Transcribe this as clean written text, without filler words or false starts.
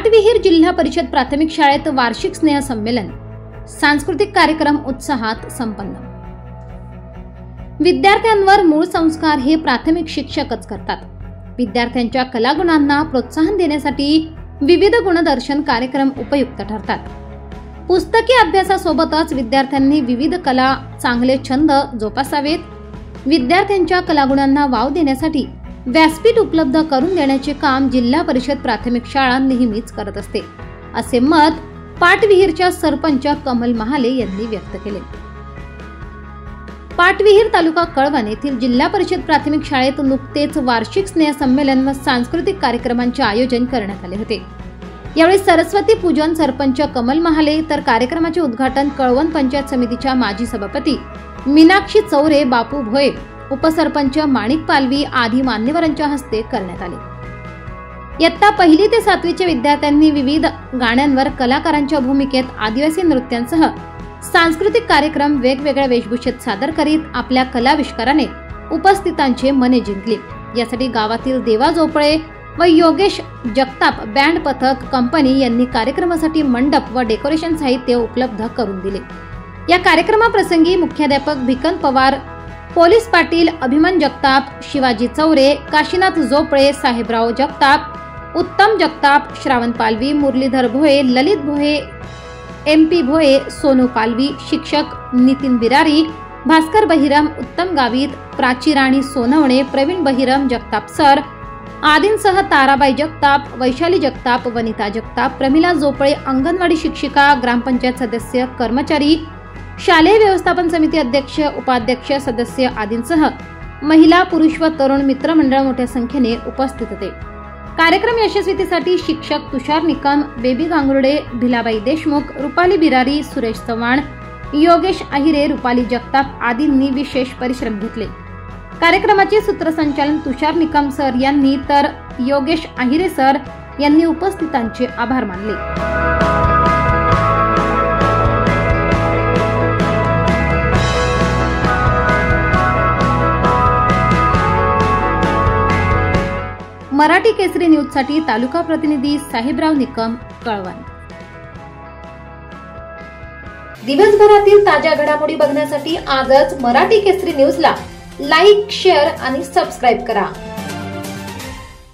पाटविहीर जिल्हा परिषद प्राथमिक शाळेत वार्षिक स्नेह संमेलन, सांस्कृतिक कार्यक्रम उत्साहात संपन्न। विद्यार्थ्यांवर मूळ संस्कार हे प्राथमिक शिक्षकच करतात। विद्यार्थ्यांच्या कलागुणांना प्रोत्साहन देण्यासाठी विविध गुणदर्शन कार्यक्रम उपयुक्त ठरतात। पुस्तकी अभ्यासासोबतच विद्यार्थ्यांनी विविध कला, चांगले छंद जोपासावेत। विद्यार्थ्यांच्या कलागुणांना वाव देण्यासाठी व्यासपीठ उपलब्ध करून देण्याचे काम जिल्हा परिषद प्राथमिक शाळा नेहमीच करत असते, असे मत पाटविहीरच्या सरपंच कमल महाले यांनी व्यक्त केले। पाटविहीर तालुका कळवण येथील जिल्हा परिषद प्राथमिक शाळेत नुकतेच वार्षिक स्नेह संमेलन व सांस्कृतिक कार्यक्रमांचे आयोजन करण्यात आले होते। यावेळी सरस्वती पूजन सरपंच कमल महाले तर कार्यक्रमाचे उद्घाटन कळवण पंचायत समितीच्या माजी सभापती मीनाक्षी चौरे, बापू भोये, उपसरपंच माणिक पालवी आदी मान्यवरांच्या हस्ते करण्यात आले। इयत्ता 1ली ते 7वीच्या विद्यार्थ्यांनी विविध गाण्यांवर कलाकारांच्या भूमिकेत आदिवासी नृत्यांसह सांस्कृतिक कार्यक्रम वेगवेगळ्या वेशभूषेत सादर करीत आपल्या कलाविष्काराने उपस्थितांचे मने जिंकले। यासाठी गावातील देवा जोपळे व योगेश जगताप बँड पथक कंपनी यांनी कार्यक्रमासाठी मंडप व डेकोरेशन साहित्य उपलब्ध करून दिले। या कार्यक्रमाप्रसंगी मुख्याध्यापक भिकन पवार, पोलीस पाटील अभिमान जगताप, शिवाजी चौरे, काशीनाथ जोपळे, साहेबराव जगताप, उत्तम जगताप, श्रावण पालवी, मुरलीधर भोये, ललित भोये, MP भोये, सोनू पालवी, शिक्षक नितीन बिरारी, भास्कर बहिरम, उत्तम गावित, प्राची राणी सोनवणे, प्रवीण बहिरम, जगताप सर आदींसह ताराबाई जगताप, वैशाली जगताप, वनिता जगताप, प्रमिला जोपळे, अंगणवाडी शिक्षिका, ग्रामपंचायत सदस्य, कर्मचारी, शालेय व्यवस्थापन समिती अध्यक्ष, उपाध्यक्ष, सदस्य आदींसह महिला, पुरुष व तरुण मित्रमंडळ मोठ्या संख्येने उपस्थित होते। कार्यक्रम यशस्वीतेसाठी शिक्षक तुषार निकम, बेबी गांगुर्डे, भिलाबाई देशमुख, रुपाली बिरारी, सुरेश चव्हाण, योगेश आहिरे, रुपाली जगताप आदींनी विशेष परिश्रम घेतले। कार्यक्रमाचे सूत्रसंचालन तुषार निकम सर यांनी तर योगेश आहिरे सर यांनी उपस्थितांचे आभार मानले। मराठी केसरी न्यूज साठी तालुका प्रतिनिधी साहेबराव निकम, कळवण। दिवसभरातील ताज्या घडामोडी बघण्यासाठी आजच मराठी केसरी न्यूजला लाईक, शेअर आणि सबस्क्राईब करा।